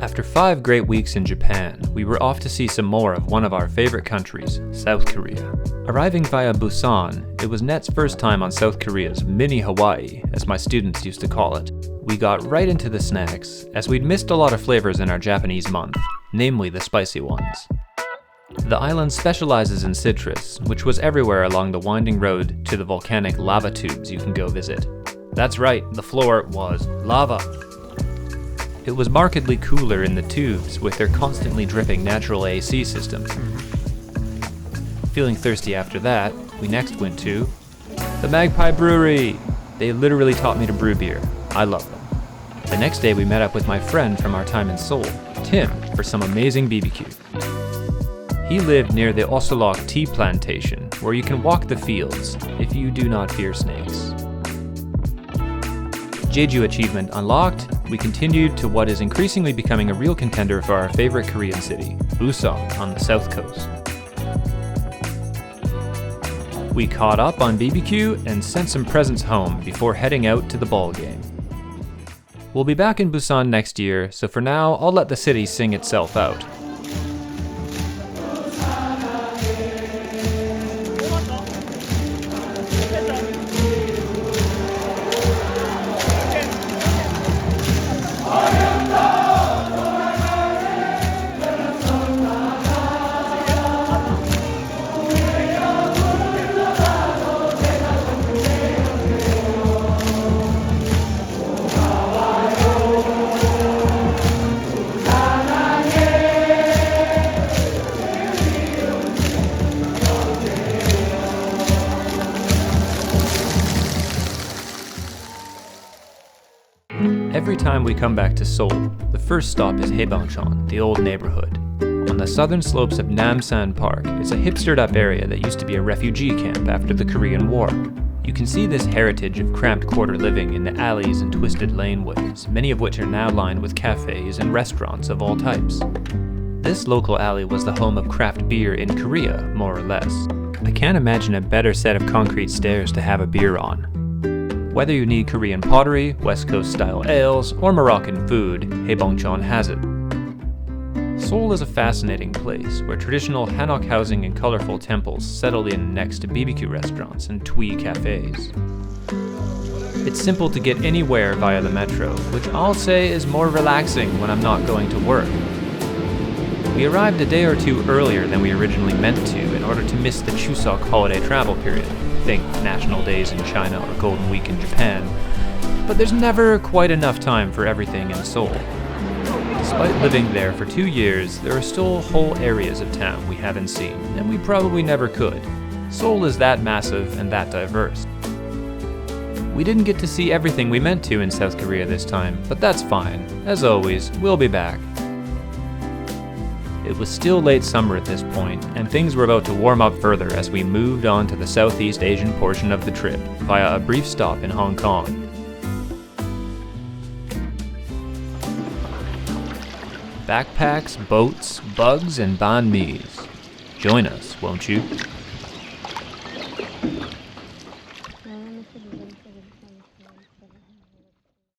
After 5 great weeks in Japan, we were off to see some more of one of our favorite countries, South Korea. Arriving via Busan, it was Net's first time on South Korea's mini Hawaii, as my students used to call it. We got right into the snacks, as we'd missed a lot of flavors in our Japanese month, namely the spicy ones. The island specializes in citrus, which was everywhere along the winding road to the volcanic lava tubes you can go visit. That's right, the floor was lava. It was markedly cooler in the tubes with their constantly dripping natural AC system. Feeling thirsty after that, we next went to the Magpie Brewery. They literally taught me to brew beer. I love them. The next day we met up with my friend from our time in Seoul, Tim, for some amazing BBQ. He lived near the Osolok tea plantation, where you can walk the fields if you do not fear snakes. Jeju achievement unlocked, we continued to what is increasingly becoming a real contender for our favorite Korean city, Busan on the south coast. We caught up on BBQ and sent some presents home before heading out to the ball game. We'll be back in Busan next year, so for now, I'll let the city sing itself out. Every time we come back to Seoul, the first stop is Haebangchon, the old neighborhood. On the southern slopes of Namsan Park, it's a hipstered-up area that used to be a refugee camp after the Korean War. You can see this heritage of cramped quarter living in the alleys and twisted laneways, many of which are now lined with cafes and restaurants of all types. This local alley was the home of craft beer in Korea, more or less. I can't imagine a better set of concrete stairs to have a beer on. Whether you need Korean pottery, West Coast style ales, or Moroccan food, Haebangchon has it. Seoul is a fascinating place where traditional hanok housing and colorful temples settle in next to BBQ restaurants and twee cafes. It's simple to get anywhere via the metro, which I'll say is more relaxing when I'm not going to work. We arrived a day or two earlier than we originally meant to in order to miss the Chuseok holiday travel period. Think National Days in China or Golden Week in Japan, but there's never quite enough time for everything in Seoul. Despite living there for 2 years, there are still whole areas of town we haven't seen, and we probably never could. Seoul is that massive and that diverse. We didn't get to see everything we meant to in South Korea this time, but that's fine. As always, we'll be back. It was still late summer at this point, and things were about to warm up further as we moved on to the Southeast Asian portion of the trip, via a brief stop in Hong Kong. Backpacks, boats, bugs, and banh mi's. Join us, won't you?